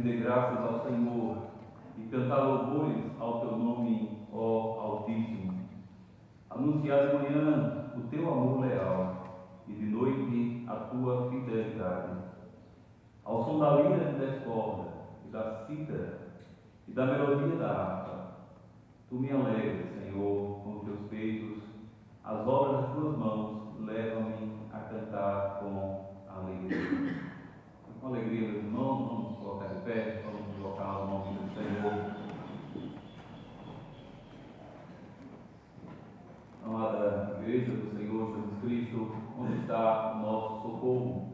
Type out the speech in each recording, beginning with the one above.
render graças ao Senhor e cantar louvores ao teu nome, ó Altíssimo. Anunciar de manhã o teu amor leal e de noite a tua fidelidade. Ao som da lira e da escorda e da cítara e da melodia da harpa, tu me alegres, Senhor, com os teus feitos, as obras das tuas mãos levam-me a cantar com alegria. E com alegria, meus irmãos, vamos nos colocar de pé, vamos invocar o nome do Senhor. Amada Igreja do Senhor Jesus Cristo, onde está o nosso socorro?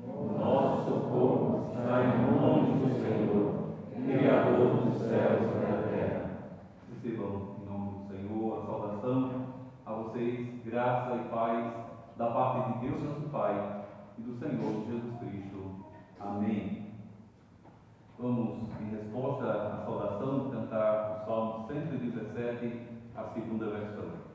O nosso socorro está em nome do Senhor, Criador dos céus e da terra. Recebam em nome do Senhor a saudação a vocês, graça e paz da parte de Deus nosso Pai e do Senhor Jesus Cristo. Amém. Vamos, em resposta à saudação, cantar o Salmo 117, a segunda versão.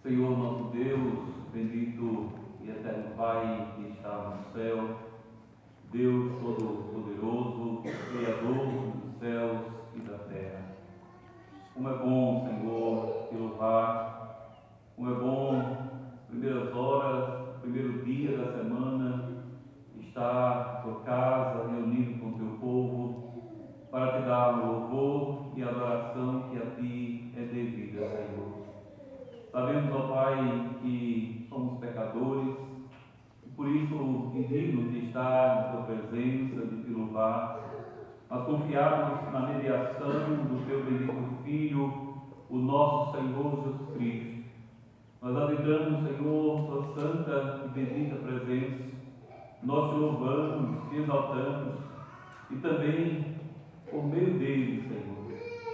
Senhor nosso Deus, bendito e eterno Pai que está no céu, Deus Todo-Poderoso, Criador dos céus e da terra. Como é bom, Senhor, te louvar, como é bom, primeiras horas, primeiro dia da semana, estar na tua casa, reunido com o teu povo, para te dar o louvor e a adoração que a ti é devida, Senhor. Sabemos, ó Pai, que somos pecadores e por isso indignos de estar na tua presença, de te louvar, mas confiados na mediação do teu bendito Filho, o nosso Senhor Jesus Cristo. Nós adentramos, Senhor, tua santa e bendita presença, nós te louvamos, te exaltamos e também, por meio dele, Senhor,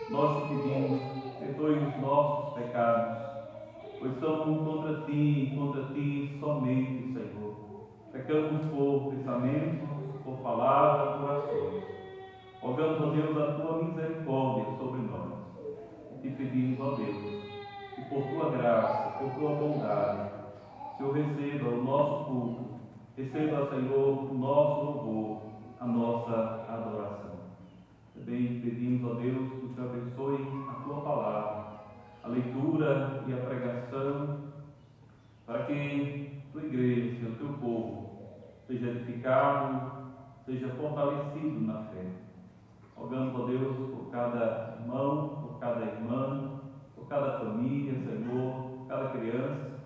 nós te pedimos, perdoe os nossos pecados, pois são contra ti somente, Senhor. Pecamos por pensamentos, por palavras, por ações. Rogamos, ó Deus, a tua misericórdia sobre nós. E te pedimos, ó Deus, que por tua graça, por tua bondade, o Senhor receba o nosso culto, receba, Senhor, o nosso louvor, a nossa adoração. Também pedimos, ó Deus, que o Senhor abençoe a tua palavra, a leitura e a pregação, para que a tua igreja, o teu povo, seja edificado, seja fortalecido na cada irmão, por cada irmã, por cada família, Senhor, por cada criança.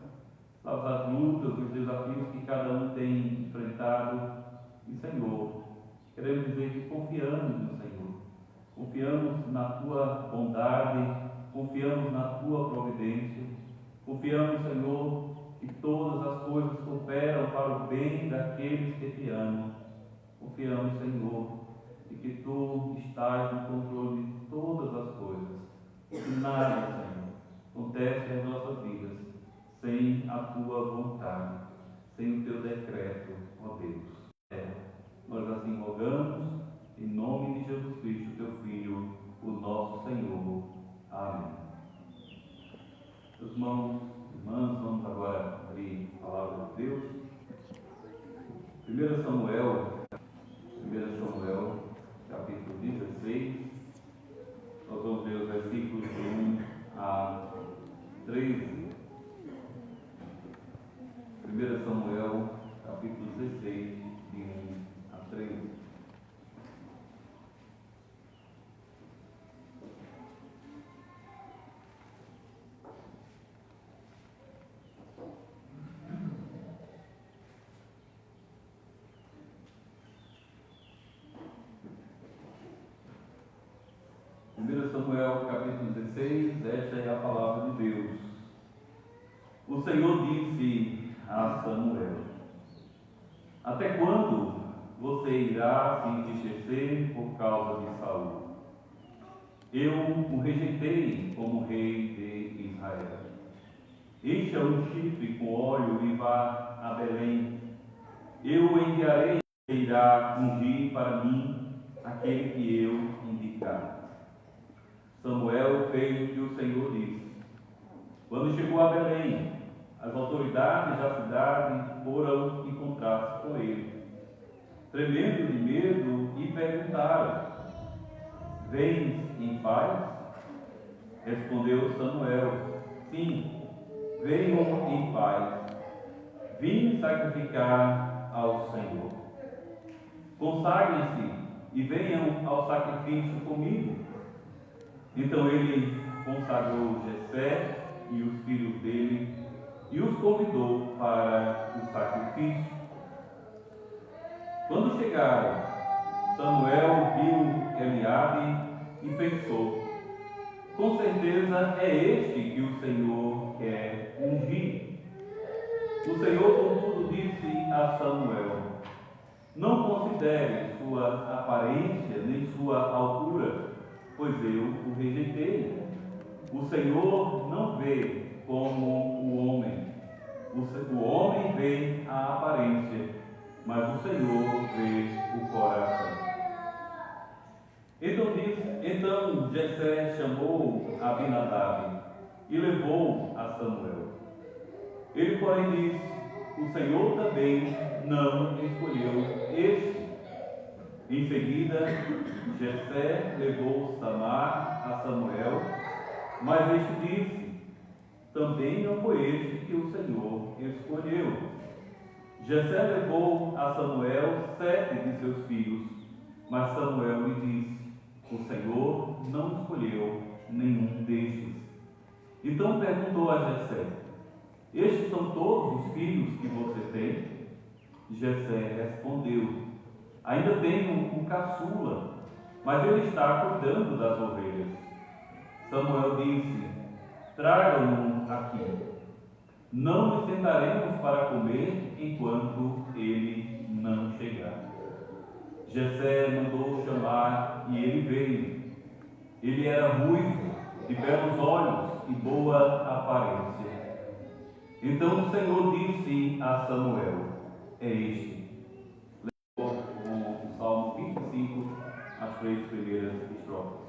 Sabes as lutas, os desafios que cada um tem enfrentado. E, Senhor, queremos dizer que confiamos no Senhor. Confiamos na Tua bondade, confiamos na Tua providência. Confiamos, Senhor, que todas as coisas cooperam para o bem daqueles que Te amam. Confiamos, Senhor, e que Tu estás no controle de todas as coisas. Que nada, Senhor, acontece nas nossas vidas sem a Tua vontade, sem o Teu decreto, ó Deus. Nós assim rogamos, em nome de Jesus Cristo, Teu Filho, o nosso Senhor. Amém. Meus irmãos, irmãs, vamos agora abrir a palavra de Deus. 1 Samuel, capítulo 16. Nós vamos ver os versículos de 1 a 13. 1 Samuel, capítulo 16, de 1 a 13. Samuel, capítulo 16, esta é a palavra de Deus. O Senhor disse a Samuel: até quando você irá se entristecer por causa de Saul? Eu o rejeitei como rei de Israel. Encha um chifre com óleo e vá a Belém. Eu o enviarei e irá ungir para mim aquele que eu indicar. Samuel fez o que o Senhor disse. Quando chegou a Belém, as autoridades da cidade foram encontrar-se com ele, tremendo de medo, e perguntaram: vens em paz? Respondeu Samuel: sim, venho em paz. Vim sacrificar ao Senhor. Consagrem-se e venham ao sacrifício comigo. Então ele consagrou Jessé e os filhos dele e os convidou para o sacrifício. Quando chegaram, Samuel viu Eliabe e pensou: com certeza é este que o Senhor quer ungir. O Senhor, contudo, disse a Samuel: não considere sua aparência nem sua altura, pois eu o rejeitei. O Senhor não vê como o homem. O homem vê a aparência, mas o Senhor vê o coração. Então Jessé chamou Abinadab e levou a Samuel. Ele, porém, disse: o Senhor também não escolheu este. Em seguida, Jessé levou Samar a Samuel, mas este disse: também não foi este que o Senhor escolheu. Jessé levou a Samuel 7 de seus filhos, mas Samuel lhe disse: o Senhor não escolheu nenhum destes. Então perguntou a Jessé: estes são todos os filhos que você tem? Jessé respondeu: ainda tenho um caçula, mas ele está cuidando das ovelhas. Samuel disse: tragam-no aqui. Não nos sentaremos para comer enquanto ele não chegar. Jessé mandou chamar e ele veio. Ele era ruivo, de belos olhos e boa aparência. Então o Senhor disse a Samuel: é este. Levou com o Salmo 25, as 3 primeiras estrofes.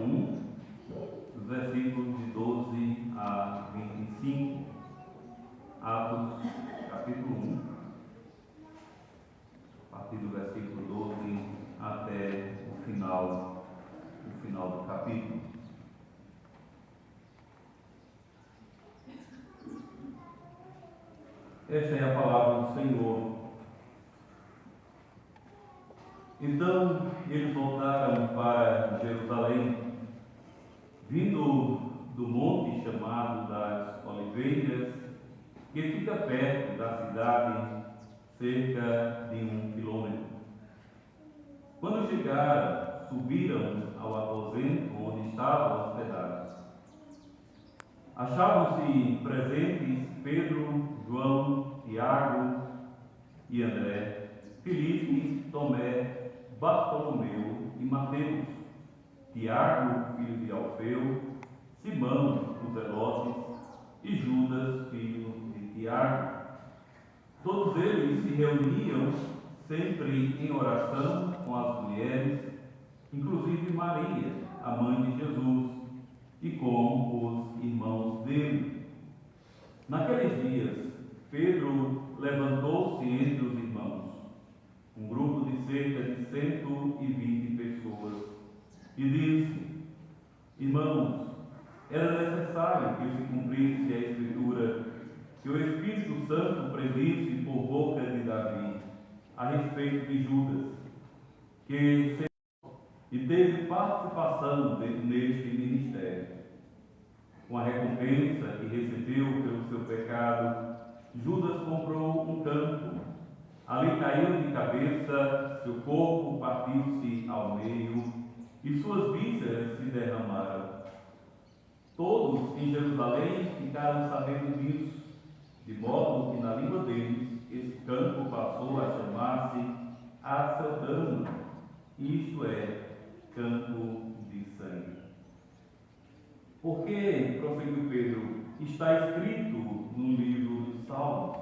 1, dos versículos de 12 a 25. Atos, capítulo 1, a partir do versículo 12 até o final do capítulo. Esta é a palavra do Senhor. Então eles voltaram para Jerusalém, vindo do monte chamado das Oliveiras, que fica perto da cidade, cerca de 1 quilômetro. Quando chegaram, subiram ao aposento onde estavam hospedados. Achavam-se presentes Pedro, João, Tiago e André, Filipe, Tomé, Bartolomeu e Mateus, Tiago, filho de Alfeu, Simão, o Zelote, e Judas, filho de Tiago. Todos eles se reuniam sempre em oração com as mulheres, inclusive Maria, a mãe de Jesus, e com os irmãos dele. Naqueles dias, Pedro levantou-se entre os irmãos, um grupo de cerca de 120 pessoas, e disse: Irmãos, era necessário que se cumprisse a Escritura, que o Espírito Santo predisse por boca de Davi a respeito de Judas, que e teve participação neste ministério. Com a recompensa que recebeu pelo seu pecado, Judas comprou um campo. Ali caiu de cabeça, seu corpo partiu-se ao meio e suas vísceras se derramaram. Todos em Jerusalém ficaram sabendo disso, de modo que na língua deles esse campo passou a chamar-se Aceldama, isto é, campo de sangue. Porque, prosseguiu Pedro, está escrito no livro dos Salmos: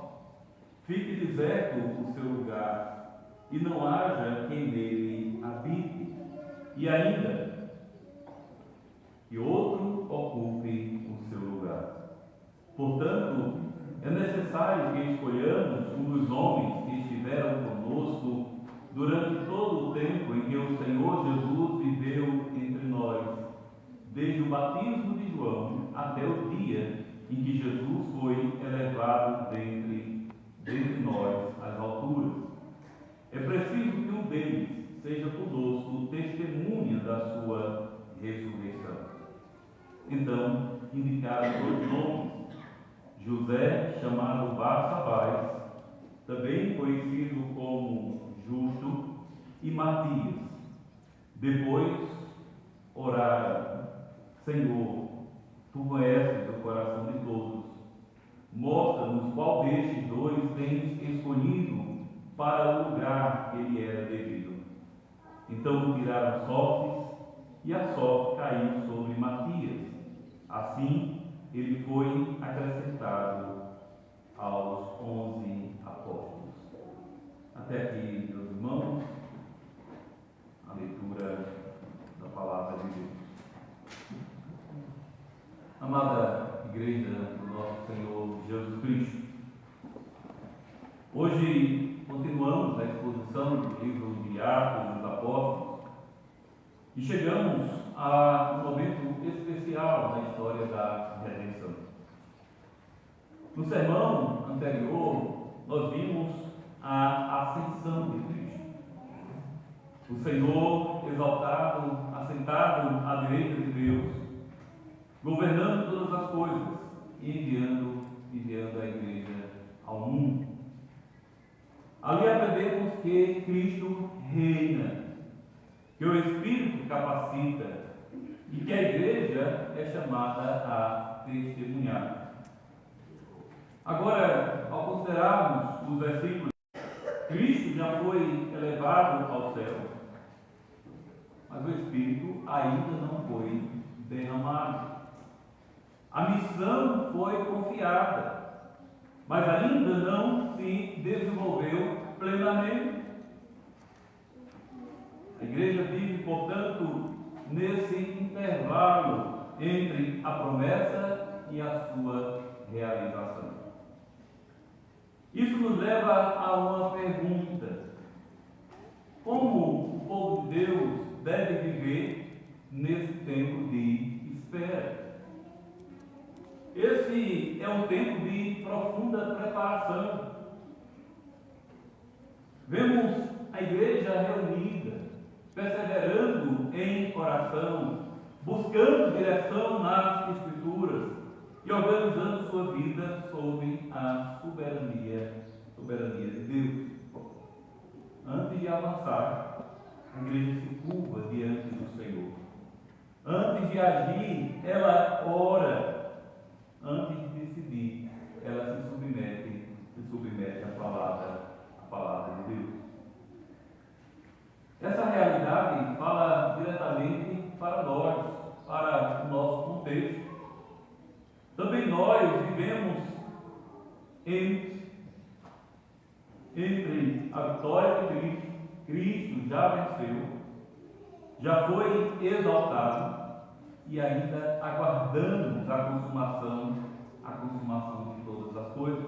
fique deserto o seu lugar, e não haja quem nele habite, e ainda que outro ocupe o seu lugar. Portanto, é necessário que escolhamos um dos homens que estiveram conosco durante todo o tempo em que o Senhor Jesus viveu entre nós, desde o batismo de João até o dia em que Jesus foi elevado dentre nós às alturas. É preciso que um deles seja conosco testemunha da sua ressurreição. Então, indicaram dois nomes: José, chamado Barsabás, também conhecido como Justo, e Matias. Depois oraram: Senhor, tu conheces o coração de todos. Mostra-nos qual destes dois tens escolhido para o lugar que lhe era devido. Então tiraram sortes, e a sorte caiu sobre Matias. Assim, ele foi acrescentado aos 11 apóstolos. Até aqui, meus irmãos, a leitura da palavra de Deus. Amada Igreja do nosso Senhor Jesus Cristo, hoje continuamos a exposição do livro de Atos dos Apóstolos e chegamos a um momento especial na história da redenção. No sermão anterior, nós vimos a ascensão de Cristo. O Senhor exaltado, assentado à direita de Deus, governando todas as coisas e enviando a igreja ao mundo. Ali aprendemos que Cristo reina, que o Espírito capacita e que a igreja é chamada a testemunhar. Agora, ao considerarmos os versículos, Cristo já foi elevado ao céu, mas o Espírito ainda não foi derramado. A missão foi confiada, mas ainda não se desenvolveu plenamente. A igreja vive, portanto, nesse intervalo entre a promessa e a sua realização. Isso nos leva a uma pergunta: como o povo de Deus deve viver nesse tempo de espera? Esse é um tempo de profunda preparação. Vemos a igreja reunida, perseverando em oração, buscando direção nas Escrituras e organizando sua vida sob a soberania de Deus. Antes de avançar, a igreja se curva diante do Senhor. Antes de agir, ela ora. Antes de decidir, ela se submete à palavra de Deus. Essa realidade fala diretamente para nós, para o nosso contexto. Também nós vivemos entre a vitória de Cristo. Cristo já venceu, já foi exaltado e ainda aguardamos a consumação de todas as coisas.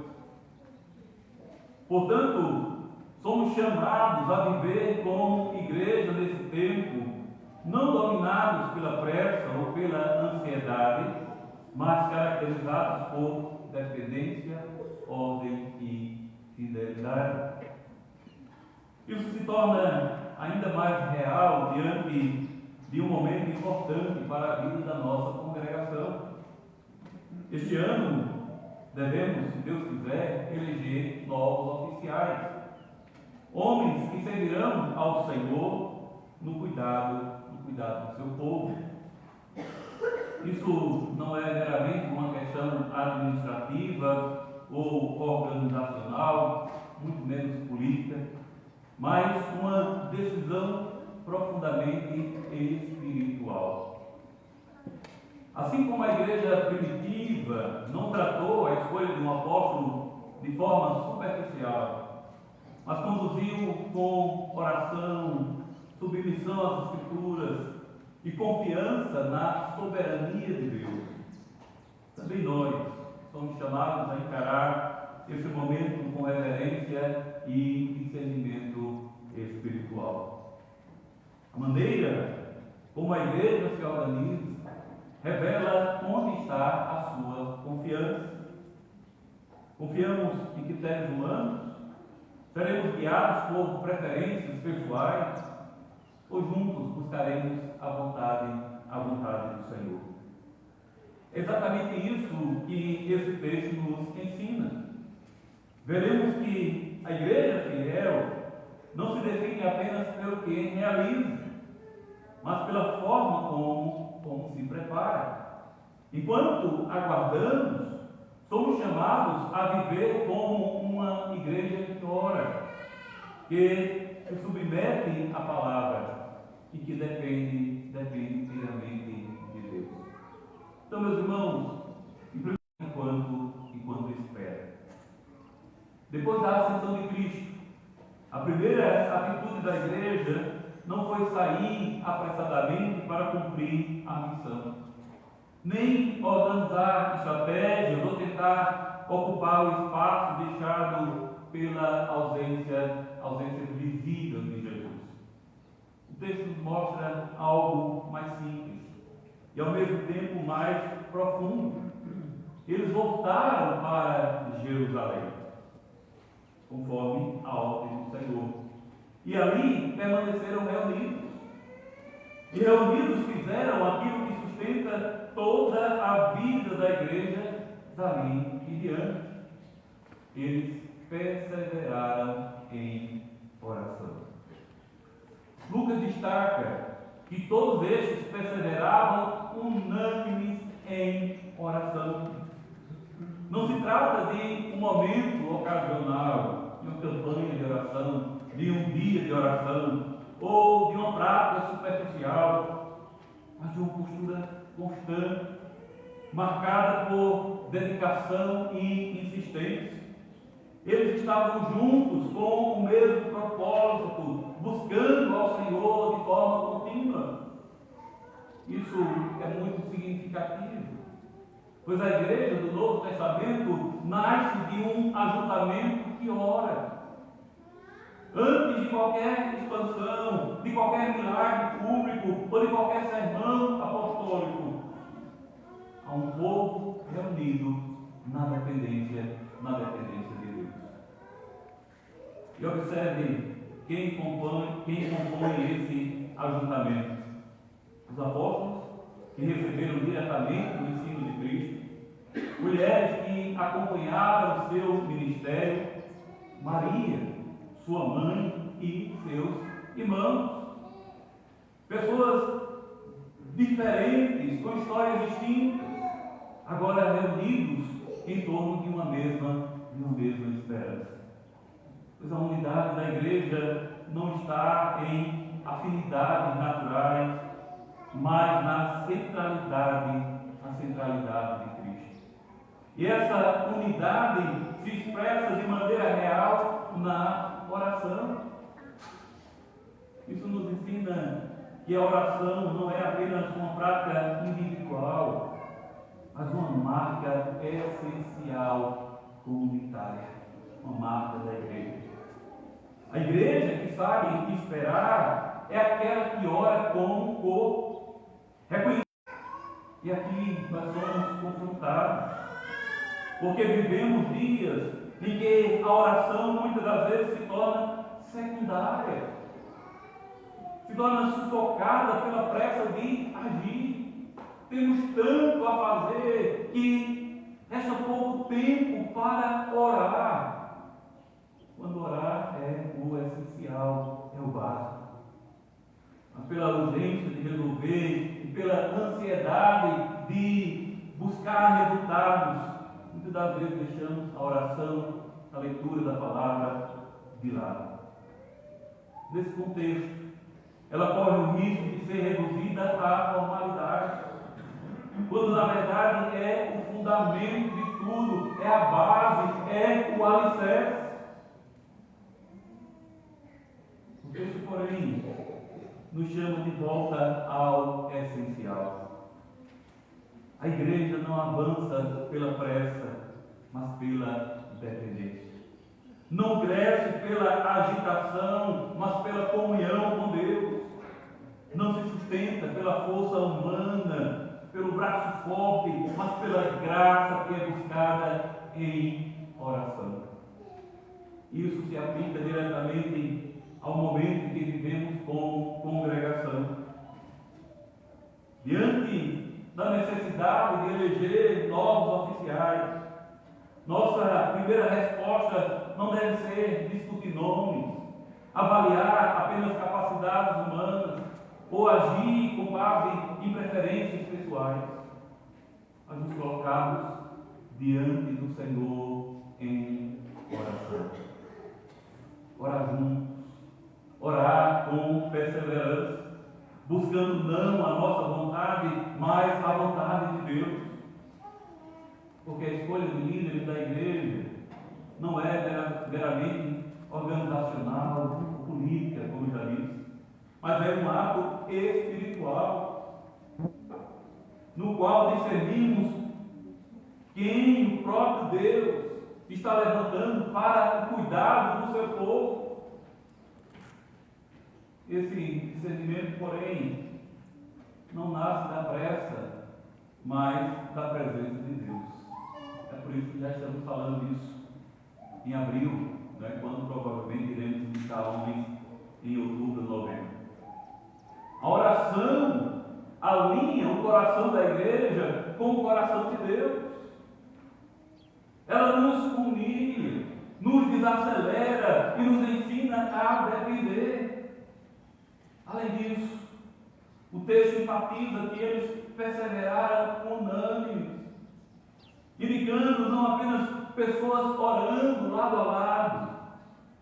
Portanto, somos chamados a viver como igreja nesse tempo, não dominados pela pressa ou pela ansiedade, mas caracterizados por dependência, ordem e fidelidade. Isso se torna ainda mais real diante de um momento importante para a vida da nossa congregação. Este ano, devemos, se Deus quiser, eleger novos oficiais, homens que servirão ao Senhor no cuidado do seu povo. Isso não é meramente uma questão administrativa ou organizacional, muito menos política, mas uma decisão profundamente espiritual. Assim como a igreja primitiva não tratou a escolha de um apóstolo de forma superficial, mas conduziu com oração, submissão às Escrituras e confiança na soberania de Deus, também nós somos chamados a encarar esse momento com reverência e discernimento espiritual. A maneira como a igreja se organiza revela onde está a sua confiança. Confiamos em critérios humanos? Seremos guiados por preferências pessoais? Ou juntos buscaremos a vontade do Senhor? É exatamente isso que esse texto nos ensina. Veremos que a igreja fiel não se define apenas pelo que realiza, mas pela forma como se prepara. Enquanto aguardamos, somos chamados a viver como uma igreja que ora, que se submete à palavra e que depende inteiramente de Deus. Então, meus irmãos, enquanto espera. Depois da ascensão de Cristo, a primeira atitude da igreja não foi sair apressadamente para cumprir a missão, nem organizar estratégias ou tentar ocupar o espaço deixado pela ausência visível de Jesus. O texto nos mostra algo mais simples e ao mesmo tempo mais profundo. Eles voltaram para Jerusalém, conforme a ordem do Senhor, e ali permaneceram reunidos. E reunidos fizeram aquilo que sustenta toda a vida da igreja dali em diante. Eles perseveraram em oração. Lucas destaca que todos estes perseveravam unânimes em oração. Não se trata de um momento ocasional, de uma campanha de oração, de um dia de oração, ou de uma prática superficial, mas de uma postura constante, marcada por dedicação e insistência. Eles estavam juntos com o mesmo propósito, buscando ao Senhor de forma contínua. Isso é muito significativo, pois a igreja do Novo Testamento nasce de um ajuntamento que ora. Antes de qualquer expansão, de qualquer milagre público ou de qualquer sermão apostólico, há um povo reunido na dependência de Deus. E observe quem compõe esse ajuntamento. Os apóstolos, que receberam diretamente o ensino de Cristo, mulheres que acompanharam o seu ministério, Maria, sua mãe e seus irmãos. Pessoas diferentes, com histórias distintas, agora reunidos em torno de uma mesma esperança. Pois a unidade da igreja não está em afinidades naturais, mas na centralidade de Cristo. E essa unidade se expressa de maneira real na oração. Isso nos ensina que a oração não é apenas uma prática individual, mas uma marca essencial comunitária, uma marca da igreja. A igreja que sabe esperar é aquela que ora com o corpo. E aqui nós somos confrontados, porque vivemos dias em que a oração muitas das vezes se torna secundária, se torna sufocada pela pressa de agir. Temos tanto a fazer que resta pouco tempo para orar. Quando orar é o essencial, é o básico. Mas pela urgência de resolver e pela ansiedade de buscar resultados, muitas das vezes deixamos a oração, a leitura da palavra de lado. Nesse contexto, ela corre o risco de ser reduzida à formalidade, quando na verdade é o fundamento de tudo, é a base, é o alicerce. O texto, porém, nos chama de volta ao essencial. A igreja não avança pela pressa, mas pela dependência. Não cresce pela agitação, mas pela comunhão com Deus. Não se sustenta pela força humana, pelo braço forte, mas pela graça que é buscada em oração. Isso se aplica diretamente ao momento em que vivemos como congregação. Diante da necessidade de eleger novos oficiais, nossa primeira resposta não deve ser discutir nomes, avaliar apenas capacidades humanas ou agir com base em preferências pessoais, mas nos colocarmos diante do Senhor em oração. Orar juntos, orar com perseverança, buscando não a nossa vontade, mas a vontade de Deus. Porque a escolha de líderes da igreja não é meramente organizacional ou política, como já disse, mas é um ato espiritual, no qual discernimos quem o próprio Deus está levantando para o cuidado do seu povo. Esse discernimento, porém, não nasce da pressa, mas da presença de Deus. É por isso que já estamos falando disso em abril, né, quando provavelmente iremos visitar homens em outubro, novembro. A oração alinha o coração da igreja com o coração de Deus. Ela nos unia, nos desacelera e nos ensina a depender. Além disso, o texto enfatiza que eles perseveraram unânimes, indicando não apenas pessoas orando lado a lado,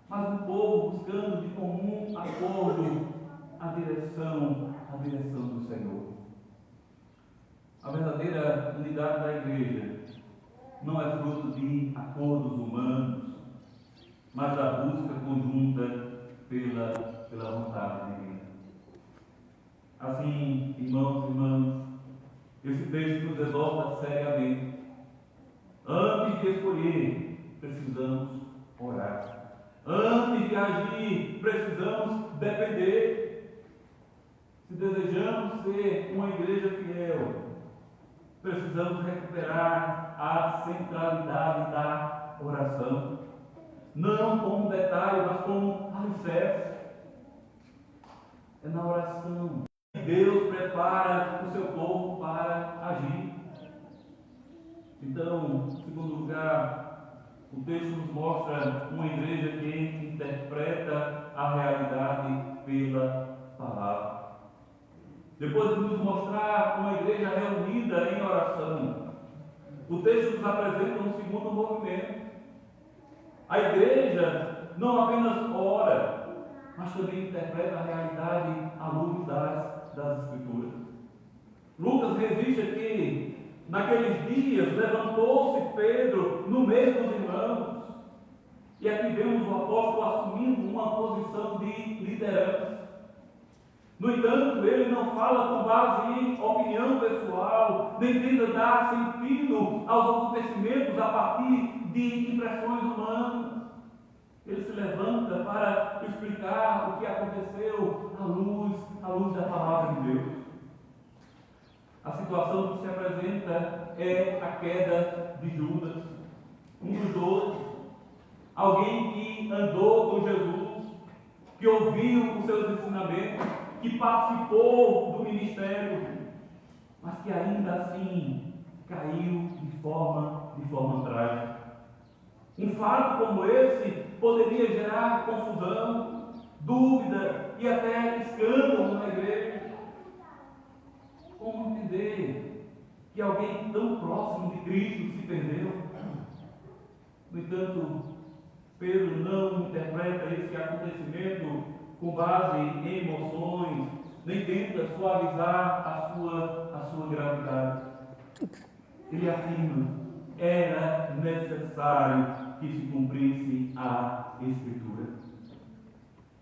mas um povo buscando de comum acordo a direção do Senhor. A verdadeira unidade da igreja não é fruto de acordos humanos, mas da busca conjunta pela vontade divina. Assim, irmãos e irmãs, esse texto nos exorta seriamente. Antes de escolher, precisamos orar. Antes de agir, precisamos depender. Se desejamos ser uma igreja fiel, precisamos recuperar a centralidade da oração. Não como detalhe, mas como alicerce. É na oração que Deus prepara o seu povo para agir. Então, em segundo lugar, o texto nos mostra uma igreja que interpreta a realidade pela palavra. Depois de nos mostrar uma igreja reunida em oração, o texto nos apresenta um segundo movimento. A igreja não apenas ora, mas também interpreta a realidade à luz das Escrituras. Lucas registra que, naqueles dias, levantou-se Pedro no meio dos irmãos. E aqui vemos o apóstolo assumindo uma posição de liderança. No entanto, ele não fala com base em opinião pessoal, nem tenta dar sentido aos acontecimentos a partir de impressões humanas. Ele se levanta para explicar o que aconteceu à luz da palavra de Deus. A situação que se apresenta é a queda de Judas, um dos 12, alguém que andou com Jesus, que ouviu os seus ensinamentos, que participou do ministério, mas que ainda assim caiu de forma trágica. Um fato como esse poderia gerar confusão, dúvida e até escândalo na igreja. Como entender que alguém tão próximo de Cristo se perdeu? No entanto, Pedro não interpreta esse acontecimento com base em emoções, nem tenta suavizar a sua gravidade. Ele afirma: era necessário que se cumprisse a Escritura.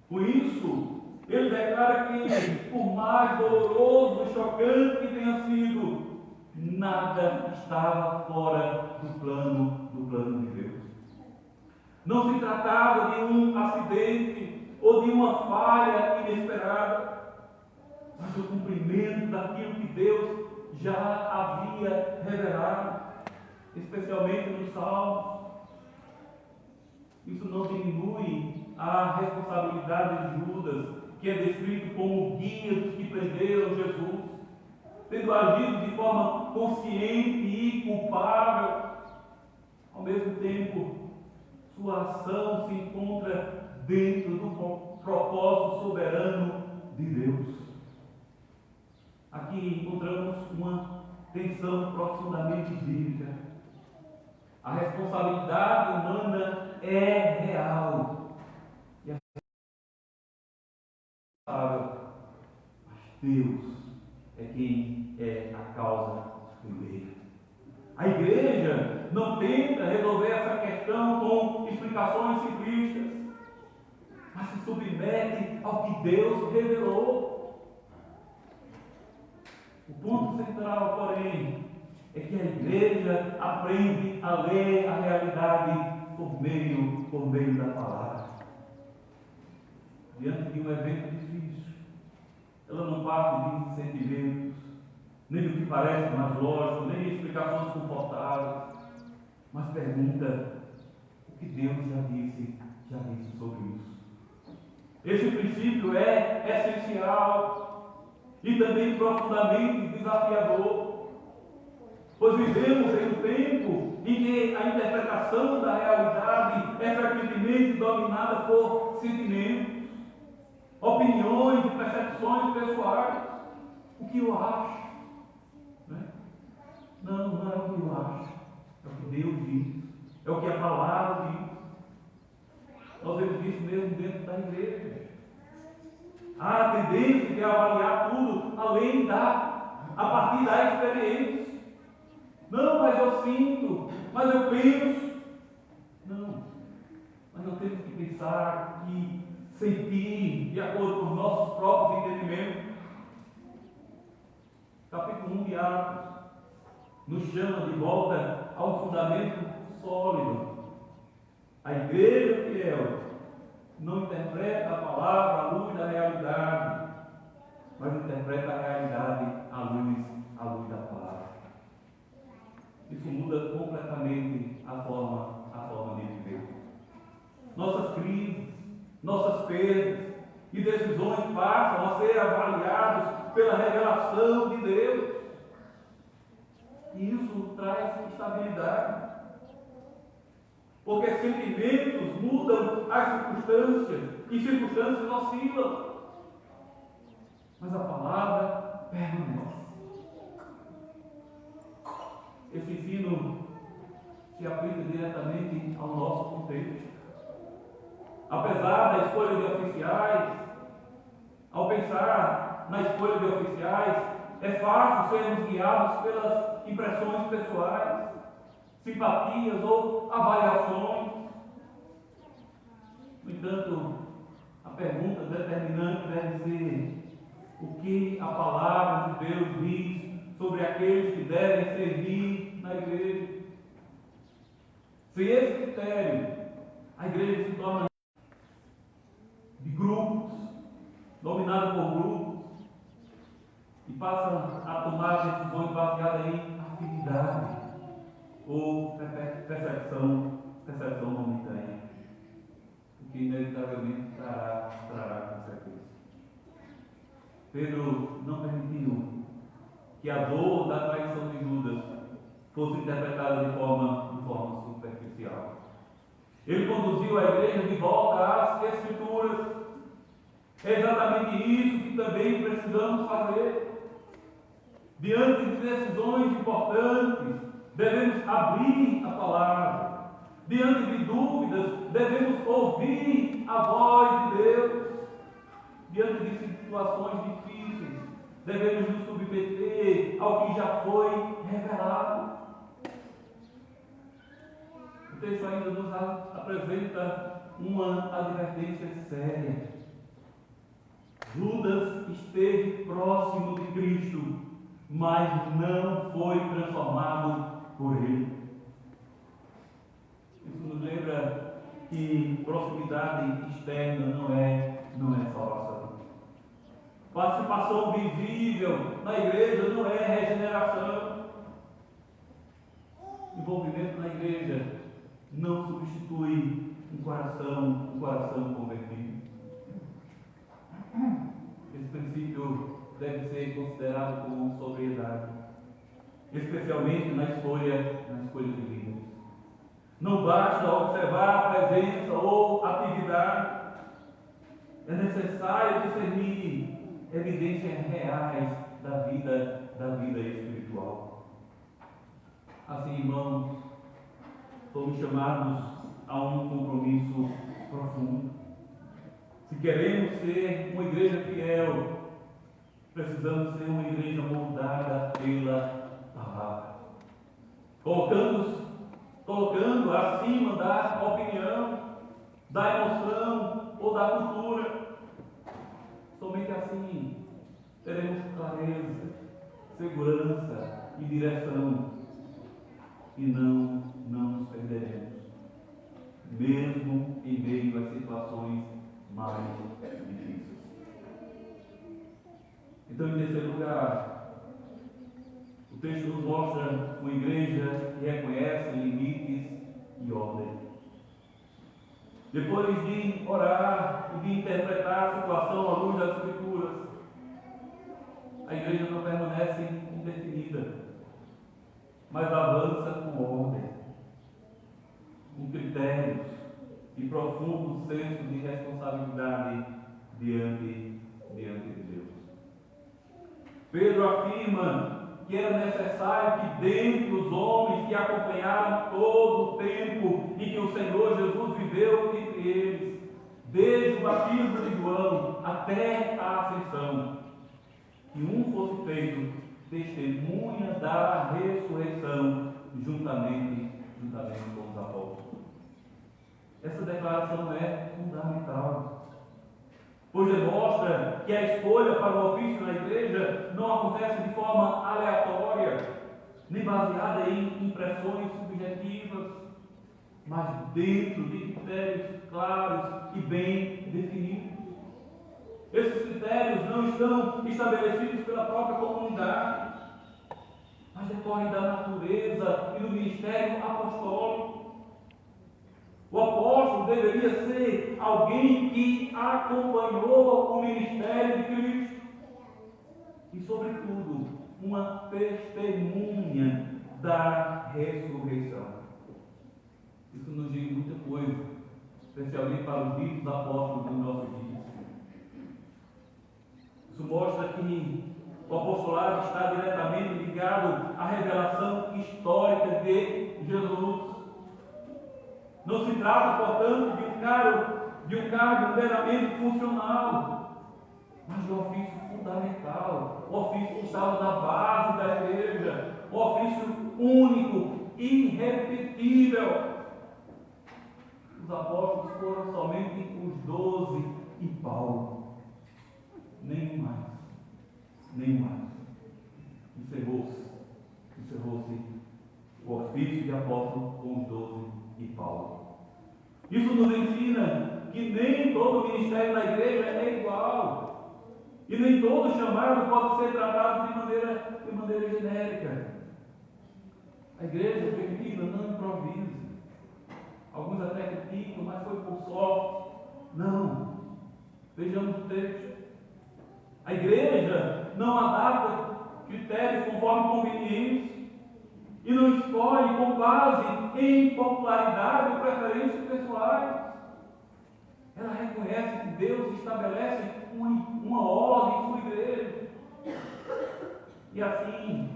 Com isso, ele declara que, por mais doloroso e chocante que tenha sido, nada estava fora do plano de Deus. Não se tratava de um acidente ou de uma falha inesperada, mas o cumprimento daquilo que Deus já havia revelado, especialmente nos Salmos. Isso não diminui a responsabilidade de Judas, que é descrito como guia dos que prenderam Jesus, tendo agido de forma consciente e culpável. Ao mesmo tempo, sua ação se encontra dentro do propósito soberano de Deus. Aqui encontramos uma tensão profundamente bíblica. A responsabilidade humana é real e é responsável, mas Deus é quem é a causa primeira. A igreja não tenta resolver essa questão com explicações simplistas, mas se submete ao que Deus revelou. O ponto central, porém, é que a igreja aprende a ler a realidade por meio da palavra. Diante de um evento difícil, ela não parte de sentimentos, nem do que parece mais lógico, nem de explicações confortáveis, mas pergunta o que Deus já disse sobre isso. Esse princípio é essencial e também profundamente desafiador, pois vivemos em um tempo em que a interpretação da realidade é frequentemente dominada por sentimentos, opiniões e percepções pessoais. O que eu acho? Né? Não é o que eu acho, é o que Deus diz, é o que a palavra diz. Nós vemos isso mesmo dentro da igreja. Há a tendência de avaliar tudo a partir da experiência. Não, mas eu sinto, mas eu penso. Não, mas nós temos que pensar e sentir de acordo com os nossos próprios entendimentos. capítulo 1 de Atos, nos chama de volta ao fundamento sólido. A igreja fiel não interpreta a palavra à luz da realidade, mas interpreta a realidade à luz da palavra. Isso muda completamente a forma de viver. Nossas crises, nossas perdas e decisões passam a ser avaliados pela revelação de Deus. E isso traz estabilidade. Porque sentimentos mudam as circunstâncias e circunstâncias oscilam. Mas a palavra permanece. Esse ensino se aplica diretamente ao nosso contexto. Apesar da escolha de oficiais, ao pensar na escolha de oficiais, é fácil sermos guiados pelas impressões pessoais, simpatias ou avaliações. No entanto, a pergunta determinante deve ser: o que a palavra de Deus diz sobre aqueles que devem servir na igreja? Sem esse critério, a igreja se torna de grupos, dominada por grupos, e passa a tomar decisões baseadas em afinidade ou percepção momentânea, o que inevitavelmente trará consequências. Pedro não permitiu que a dor da traição de Judas fosse interpretada de forma superficial. Ele conduziu a igreja de volta às Escrituras. É exatamente isso que também precisamos fazer. Diante de decisões importantes, devemos abrir a palavra. Diante de dúvidas, devemos ouvir a voz de Deus. Diante de situações difíceis, devemos nos submeter ao que já foi revelado. O texto ainda nos apresenta uma advertência séria. Judas esteve próximo de Cristo, mas não foi transformado por ele. Isso nos lembra que proximidade externa não é salvação. Participação visível na igreja não é regeneração. Envolvimento na igreja não substitui um coração convertido. Esse princípio deve ser considerado com sobriedade, especialmente na escolha de líderes. Não basta observar a presença ou atividade. É necessário discernir evidências reais da vida espiritual. Assim, irmãos, somos chamados a um compromisso profundo. Se queremos ser uma igreja fiel, precisamos ser uma igreja moldada pela palavra. Colocando acima da opinião, da emoção ou da cultura. Somente assim teremos clareza, segurança e direção, e não nos perderemos, mesmo em meio às situações mais difíceis. Então, em terceiro lugar, o texto nos mostra uma igreja que reconhece limites e ordem. Depois de orar e de interpretar a situação à luz das Escrituras, a igreja não permanece indefinida, mas avança com ordem, com critérios e profundo senso de responsabilidade diante de Deus. Pedro afirma que era necessário que dentre os homens que acompanharam todo o tempo em que o Senhor Jesus viveu entre eles, desde o batismo de João até a ascensão, que um fosse feito testemunha da ressurreição juntamente com os apóstolos. Essa declaração é fundamental. pois demonstra que a escolha para o ofício na igreja não acontece de forma aleatória, nem baseada em impressões subjetivas, mas dentro de critérios claros e bem definidos. Esses critérios não estão estabelecidos pela própria comunidade, mas decorrem da natureza e do ministério apostólico. O apóstolo deveria ser alguém que acompanhou o ministério de Cristo e, sobretudo, uma testemunha da ressurreição. Isso nos diz muita coisa, especialmente para os ditos apóstolos dos nossos dias. Isso mostra que o apostolado está diretamente ligado à revelação histórica de Jesus. Não se trata, portanto, de um cargo meramente funcional, mas de um ofício fundamental, um ofício que estava na base da igreja, um ofício único, irrepetível. Os apóstolos foram somente os 12 e Paulo. Nenhum mais. Encerrou-se o ofício de apóstolo com os 12 e Paulo. Isso nos ensina que nem todo ministério da igreja é igual. E nem todo chamado pode ser tratado de maneira genérica. A igreja primitiva não improvisa. Alguns até criticam, mas foi por sorte. Não. Vejamos o texto. A igreja não adapta critérios conforme conveniência e não escolhe com base em popularidade ou preferências pessoais. Ela reconhece que Deus estabelece uma ordem em sua igreja. E assim,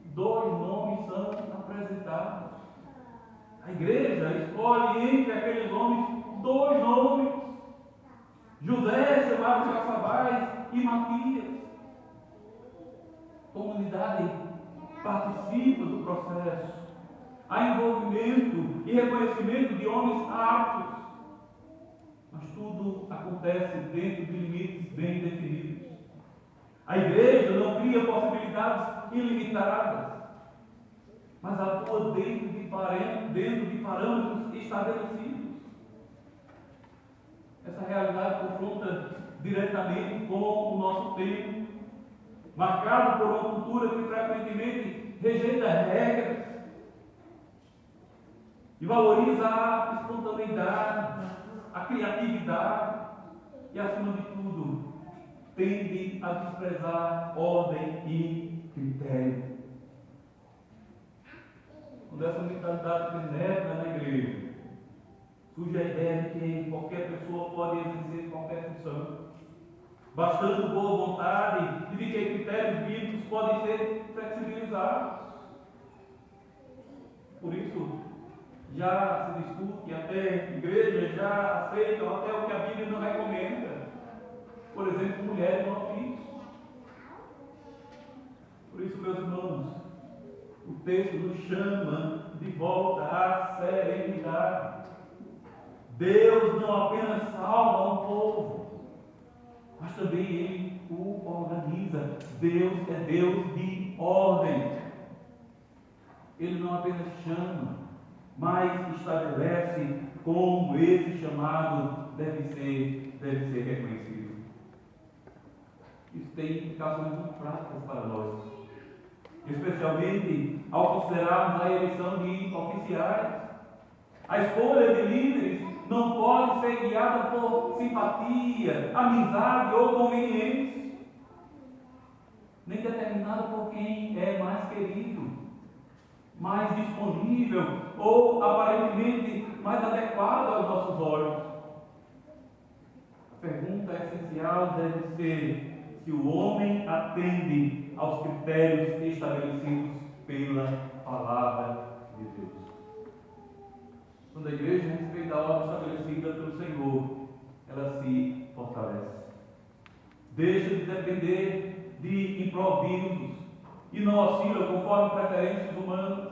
2 nomes são apresentados. A igreja escolhe entre aqueles homens 2 nomes: José, chamado de Caçabás, e Matias. A comunidade participa do processo. Há envolvimento e reconhecimento de homens aptos, mas tudo acontece dentro de limites bem definidos. A igreja não cria possibilidades ilimitadas, mas atua dentro de parâmetros estabelecidos. Essa realidade confronta diretamente com o nosso tempo, marcado por uma cultura que frequentemente rejeita regras e valoriza a espontaneidade, a criatividade e, acima de tudo, tende a desprezar ordem e critério. Quando essa mentalidade penetra na igreja, surge a ideia de que qualquer pessoa pode exercer qualquer função, bastando boa vontade e de que critérios bíblicos podem ser flexibilizados. Por isso, já se discute, até igrejas já aceitam até o que a Bíblia não recomenda. Por exemplo, mulheres no ofício. Por isso, meus irmãos, o texto nos chama de volta à serenidade. Deus não apenas salva um povo, mas também Ele o organiza. Deus é Deus de ordem. Ele não apenas chama, mas estabelece como esse chamado deve ser reconhecido. Isso tem implicações muito práticas para nós, especialmente ao considerarmos a eleição de oficiais. A escolha de líderes não pode ser guiada por simpatia, amizade ou conveniência, nem determinada por quem é mais querido, mais disponível ou aparentemente mais adequado aos nossos olhos. A pergunta essencial deve ser se o homem atende aos critérios estabelecidos pela palavra de Deus. Quando a igreja respeita a ordem estabelecida pelo Senhor, ela se fortalece. Deixa de depender de improvisos e não oscila conforme preferências humanas,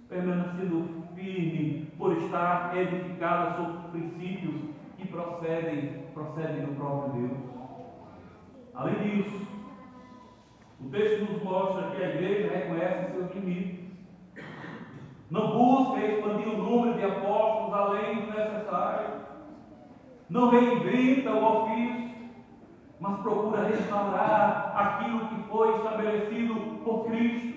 permanecendo firme por estar edificada sobre princípios que procedem do próprio Deus. Além disso, o texto nos mostra que a igreja reconhece seus limites. Não busca expandir o número de apóstolos além do necessário. Não reinventa o ofício, mas procura restaurar aquilo que foi estabelecido por Cristo.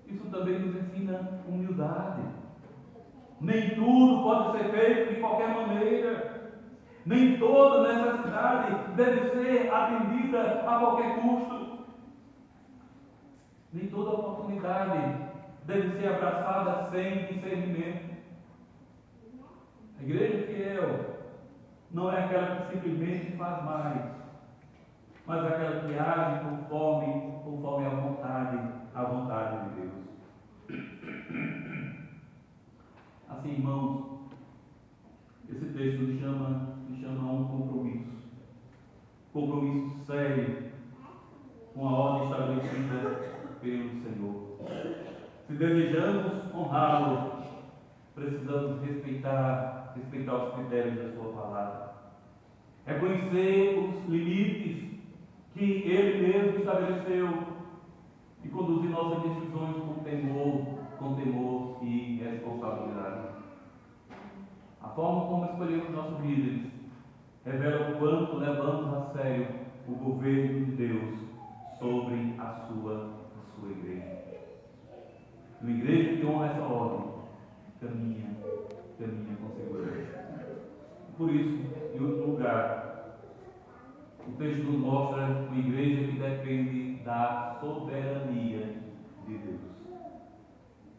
Isso também nos ensina humildade. Nem tudo pode ser feito de qualquer maneira. Nem toda necessidade deve ser atendida a qualquer custo. Nem toda oportunidade deve ser abraçada sem discernimento. A igreja fiel não é aquela que simplesmente faz mais, mas aquela que age conforme a vontade de Deus. Assim, irmãos, esse texto nos chama a um compromisso sério com a ordem estabelecida pelo Senhor. Se desejamos honrá-lo, precisamos respeitar os critérios da sua palavra. Reconhecer os limites que Ele mesmo estabeleceu e conduzir nossas decisões com temor e responsabilidade. A forma como escolhemos nossos líderes revela o quanto levamos a sério o governo de Deus sobre a sua igreja. Uma igreja que honra essa ordem caminha com segurança. Por isso, em outro lugar, o texto nos mostra uma igreja que depende da soberania de Deus.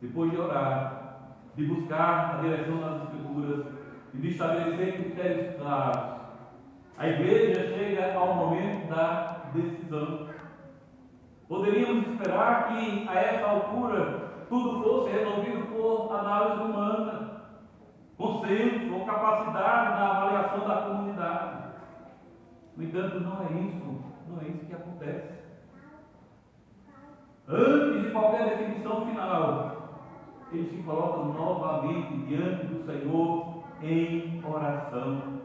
Depois de orar, de buscar a direção das Escrituras e de estabelecer critérios claros, a igreja chega ao momento da decisão. Poderíamos esperar que, a essa altura, tudo fosse resolvido por análise humana, consenso ou capacidade na avaliação da comunidade. No entanto, não é isso que acontece. Antes de qualquer definição final, eles se colocam novamente diante do Senhor em oração.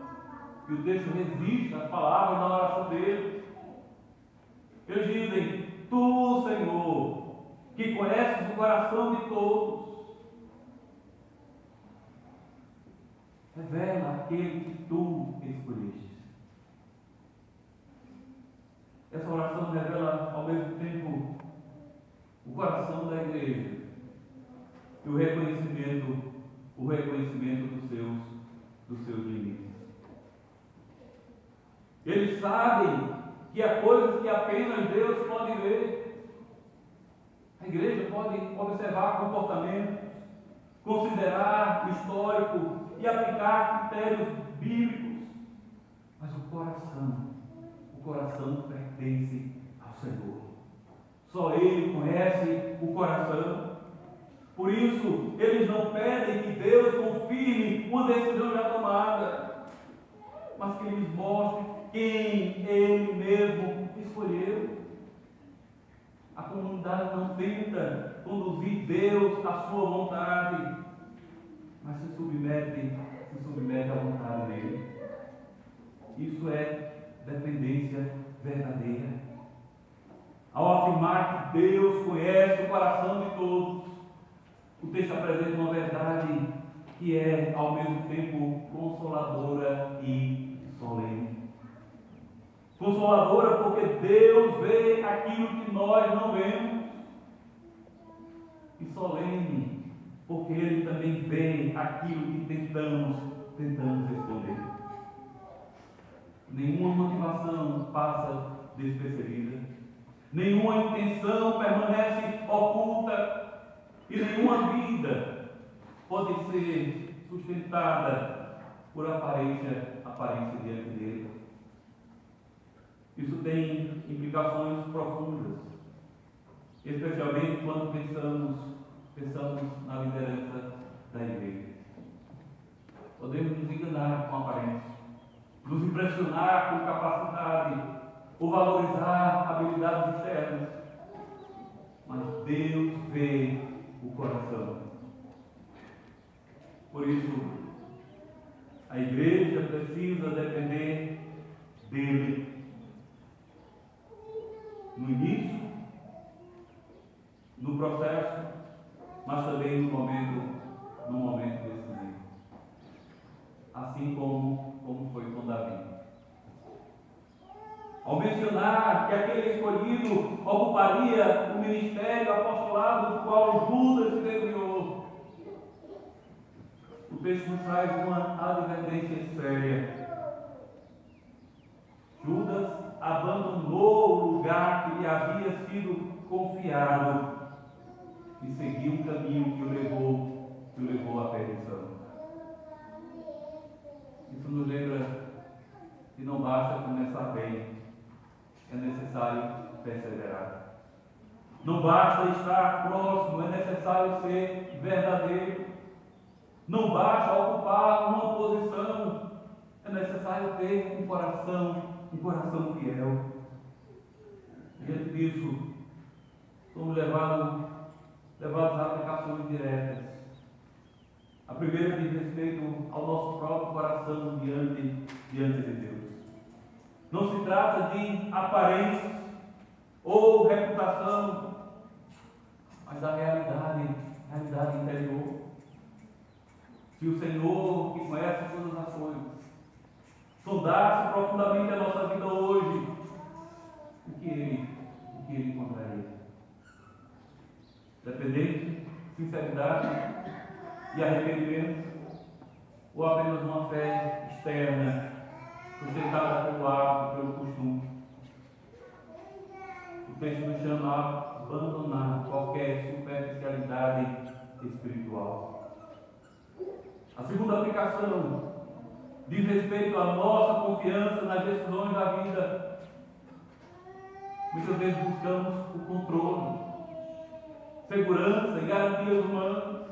E o texto resiste às palavras da oração deles. Eles dizem: Tu, Senhor, que conheces o coração de todos, revela aquele que tu escolheste. Essa oração revela ao mesmo tempo o coração da igreja e o reconhecimento dos seus limites. Eles sabem que há coisas que apenas Deus pode ver. A igreja pode observar comportamentos, considerar o histórico e aplicar critérios bíblicos, mas o coração pertence ao Senhor. Só Ele conhece o coração. Por isso, eles não pedem que Deus confirme uma decisão já tomada, mas que lhes mostre quem Ele mesmo escolheu. A comunidade não tenta conduzir Deus à sua vontade, mas se submete à vontade dele. Isso é dependência verdadeira. Ao afirmar que Deus conhece o coração de todos, o texto apresenta uma verdade que é ao mesmo tempo consoladora e solene. Consoladora porque Deus vê aquilo que nós não vemos, e solene porque Ele também vê aquilo que tentamos esconder. Nenhuma motivação passa despercebida, nenhuma intenção permanece oculta, e nenhuma vida pode ser sustentada por aparência diante dele. Isso tem implicações profundas, especialmente quando pensamos na liderança da igreja. Podemos nos enganar com a aparência, nos impressionar com capacidade ou valorizar habilidades externas, mas Deus vê o coração. Por isso, A igreja precisa depender dele no início, no processo, mas também no momento decisivo. Assim como foi com Davi. Ao mencionar que aquele escolhido ocuparia o ministério apostolado do qual Judas se desviou, o texto nos traz uma advertência séria. Judas abandonou o lugar que lhe havia sido confiado e seguiu um caminho que o levou à perdição. Isso nos lembra que não basta começar bem, é necessário perseverar. Não basta estar próximo, é necessário ser verdadeiro. Não basta ocupar uma posição, é necessário ter um coração fiel. Diante disso, somos levados a aplicações diretas. A primeira diz respeito ao nosso próprio coração diante de Deus. Não se trata de aparências ou reputação, mas da realidade interior. Se o Senhor, que conhece todas as coisas, sondasse profundamente a nossa vida hoje, o que Ele encontraria? Dependência, sinceridade e arrependimento, ou apenas uma fé externa, sustentada pelo hábito, pelo costume? O texto nos chama a abandonar qualquer superficialidade espiritual. A segunda aplicação diz respeito à nossa confiança nas decisões da vida. Muitas vezes buscamos o controle, segurança e garantias humanas.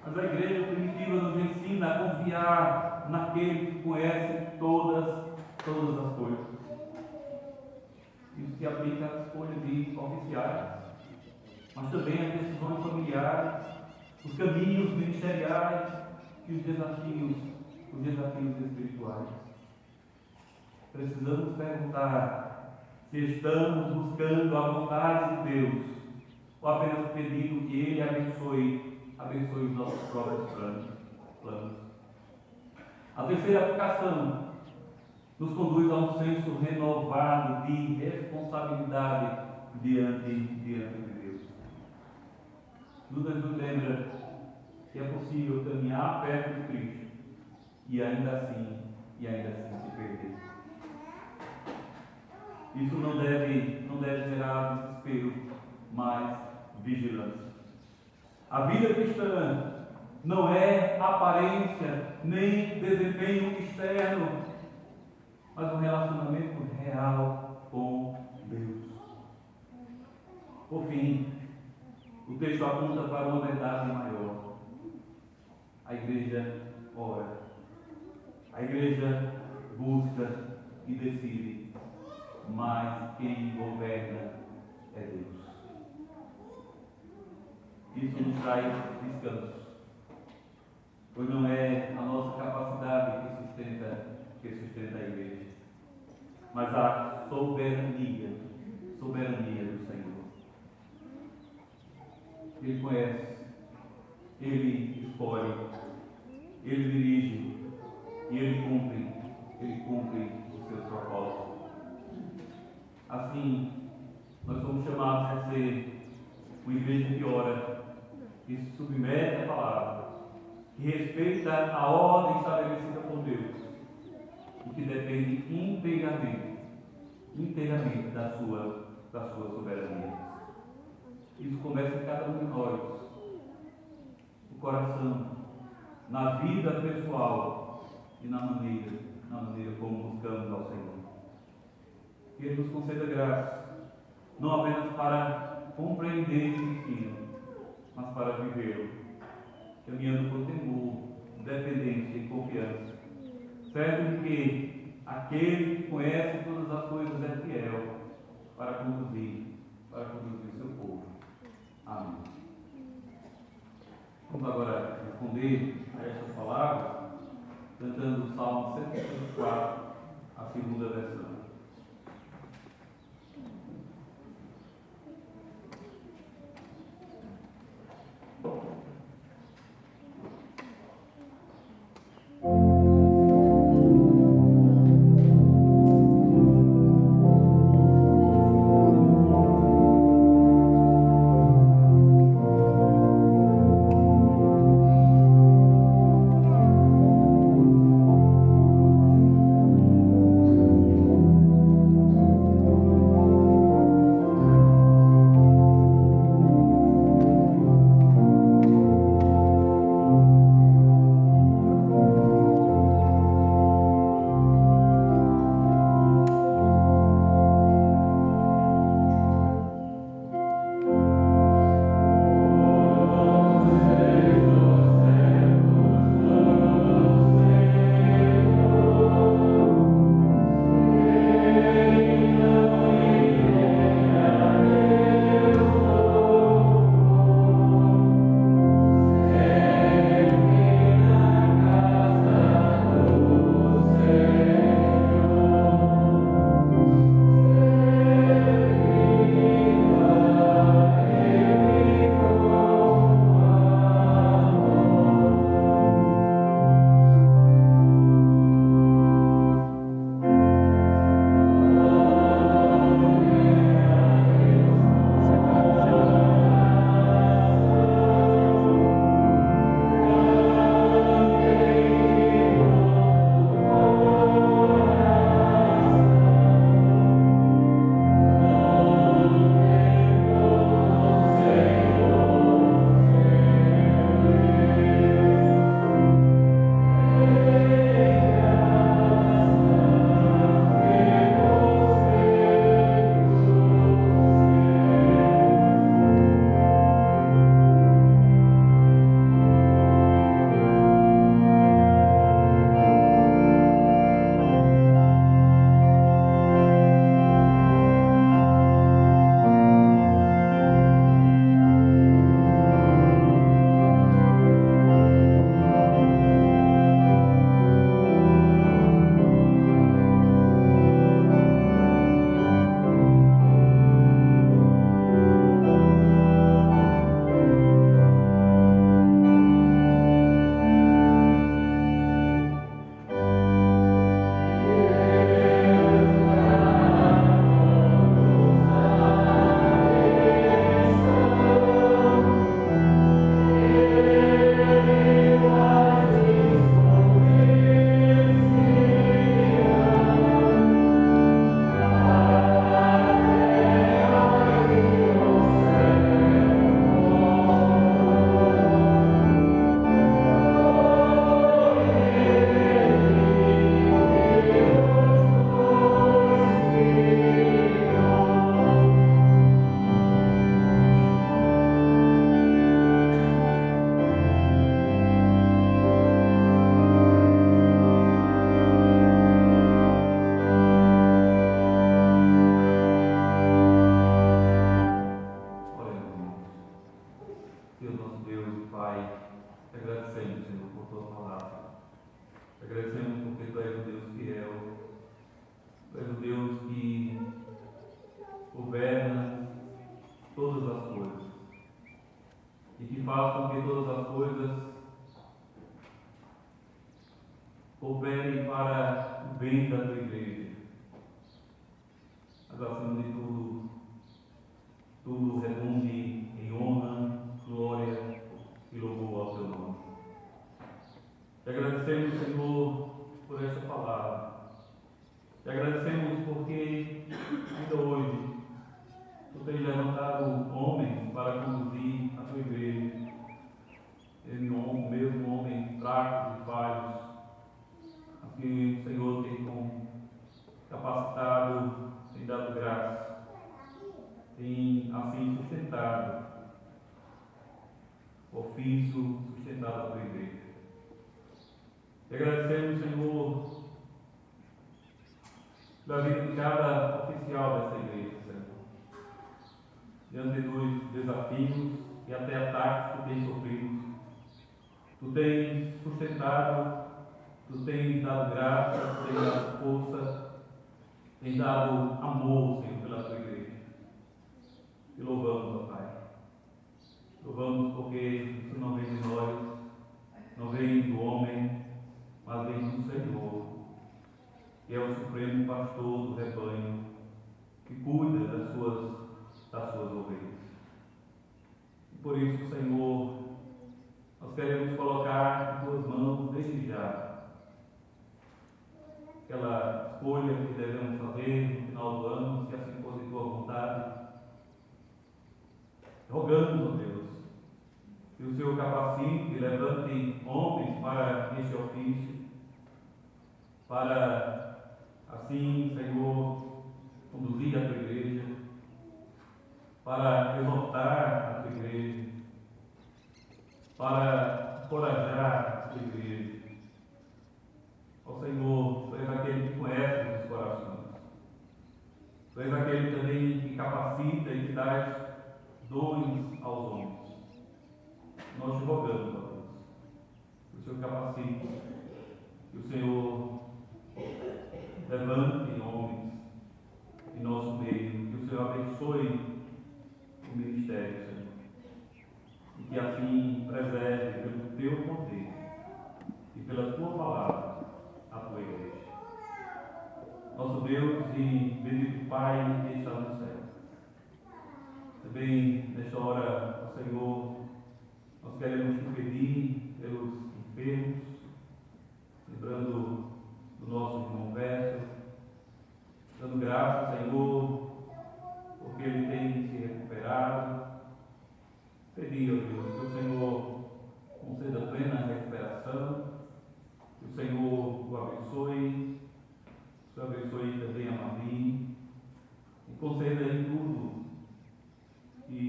Mas a igreja primitiva nos ensina a confiar naquele que conhece todas as coisas. Isso se aplica às escolhas de oficiais, mas também às decisões familiares, os caminhos ministeriais e os desafios espirituais. Precisamos perguntar se estamos buscando a vontade de Deus ou apenas pedindo que Ele abençoe os nossos próprios planos. A terceira aplicação nos conduz a um senso renovado de responsabilidade diante de Deus. Judas nos lembra que é possível caminhar perto de Cristo e ainda assim se perder. Isso não deve gerar desespero, mas vigilância. A vida cristã não é aparência nem desempenho externo, mas um relacionamento real com Deus. Por fim, o texto aponta para uma verdade maior. A igreja ora. A igreja busca e decide, mas quem governa é Deus. Isso nos traz descanso, pois não é a nossa capacidade que sustenta a igreja, mas a soberania do Senhor. Ele conhece, Ele escolhe, Ele dirige e Ele cumpre os seus propósitos. Assim, nós somos chamados a ser uma igreja que ora, que se submete à palavra, que respeita a ordem estabelecida por Deus e que depende inteiramente da sua soberania. Isso começa em cada um de nós, no coração, na vida pessoal e na maneira como buscamos ao Senhor. Que Ele nos conceda graça, não apenas para compreender esse ensino, mas para vivê-lo, caminhando com temor, dependência e confiança, certo de que aquele que conhece todas as coisas é fiel para conduzir o seu povo. Amém. Vamos agora responder a estas palavras. cantando o Salmo 134, a segunda versão. Deus, nosso Deus e Pai, te agradecemos, Senhor, por tua palavra. Te agradecemos porque tu és um Deus fiel, tu és um Deus que governa todas as coisas e que faz com que todas as coisas cooperem para o bem da tua igreja. Mas, acima de tudo, tudo redunde em honra, glória e louvor ao teu nome. Te agradecemos, Senhor, por esta palavra. Te agradecemos porque ainda hoje tu tens levantado homens para conduzir a tua igreja. Mesmo homens fracos e falhos, que o Senhor tem capacitado, tem dado graça, tem assim sustentado o ofício, sustentado a tua igreja. Te agradecemos, Senhor, pela vida de cada oficial dessa igreja, Senhor. Diante dos desafios e até ataques que tem sofrido, tu tens sustentado, Tu tens dado graça, tens dado força, tens dado amor, Senhor, pela tua igreja. Te louvamos, ó Pai. Louvamos porque isso não vem de nós, não vem do homem, mas vem do Senhor, que é o supremo pastor do rebanho, que cuida das suas ovelhas. E por isso, Senhor, nós queremos colocar em tuas mãos desde já aquela escolha que devemos fazer no final do ano, se assim for de tua vontade. Rogamos, ó Deus, que o Senhor capacite e levante homens para este ofício, para assim, Senhor, conduzir a tua igreja, para exortar a tua igreja, para encorajar a tua igreja. Ó Senhor, Tu és aquele que conhece os corações. Tu és aquele também que capacita e que dá dons aos homens. Nós te rogamos, ó Deus, que o Senhor capacite, que o Senhor levante homens em nosso meio, que o Senhor abençoe o ministério, Senhor, e que assim preserve pelo teu poder e pela tua palavra a tua igreja. Nosso Deus e bendito Pai que está no céu. Também nesta hora, ó Senhor, nós queremos te pedir pelos enfermos, lembrando do nosso irmão Beto, dando graças, Senhor, porque ele tem se recuperado. Pedir, ó Deus, que o Senhor conceda plena recuperação, que o Senhor o abençoe, que o Senhor abençoe também a Mavi, e conceda em tudo que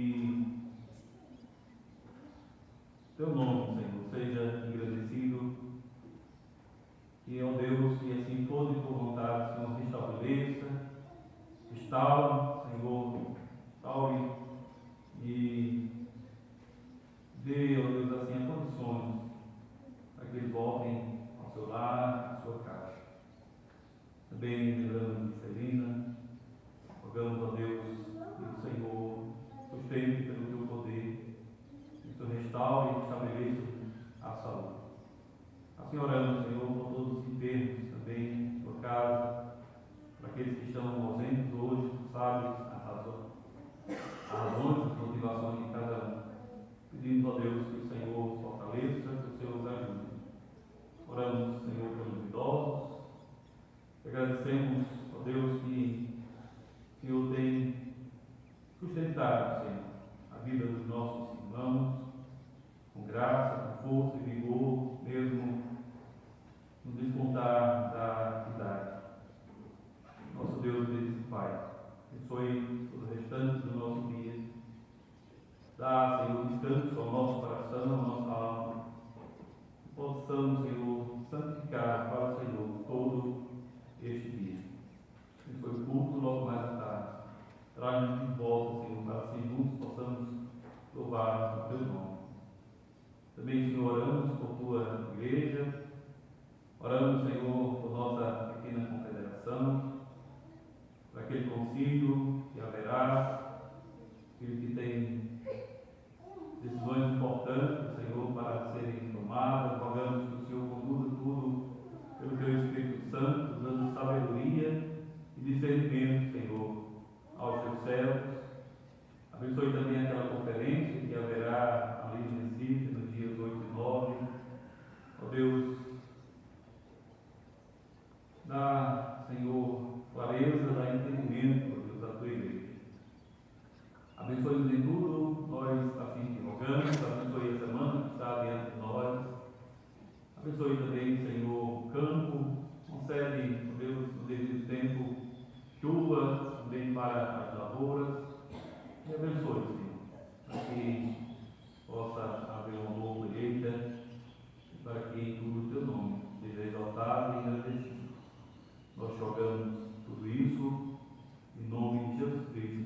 teu nome, Senhor, seja engrandecido, que, ó Deus, que assim for de tua vontade, Senhor, restabeleça, restaure, Senhor, restaure e dê, ó Deus, assim, as condições para que eles voltem ao seu lar, à sua casa. Também lembrando de Celina, rogamos a Deus que o Senhor sustente pelo teu poder, que o Senhor restaure e estabeleça a saúde. Assim oramos, Senhor, por todos os enfermos também, em sua casa, para aqueles que estão ausentes hoje, tu sabes as razões, as motivações de cada um. Pedimos a Deus que o Senhor os fortaleça, que o Senhor os ajude. Oramos, Senhor, pelos idosos. Agradecemos, ó Deus, que o Senhor tem sustentado, Senhor, a vida dos nossos irmãos, com graça, com força e vigor, mesmo no descontar da idade. Nosso Deus e Pai, abençoe todo o restante do nosso dia. Dá, Senhor, descanso ao nosso coração, à nossa alma. Que possamos, Senhor, santificar para o Senhor todo este dia. Que foi o culto logo mais à tarde. Traz-nos de volta, Senhor, para assim juntos possamos louvar o teu nome. Também, Senhor, oramos por tua igreja, oramos, Senhor, por nossa pequena confederação, para aquele concílio que haverá, aquele que tem decisões importantes, Senhor, para serem tomadas. Rogamos que o Senhor conduza tudo pelo teu Espírito Santo, dando sabedoria e discernimento, Senhor, aos teus servos. Abençoe também aquela conferência que haverá ali no Recife, nos dias 8 e 9. Ó Deus, dá, Senhor, clareza, dá entendimento, ó Deus, da tua igreja. Abençoe-nos em tudo, nós assim te rogamos. Abençoe a semana que está diante de nós. Abençoe também, Senhor, o campo. Concede, ó Deus, no devido tempo, chuva também para as lavouras. E abençoe, Senhor, para que possa haver uma boa colheita e para que em tudo o teu nome seja exaltado e engrandecido. Nós jogamos tudo isso em nome de Jesus Cristo.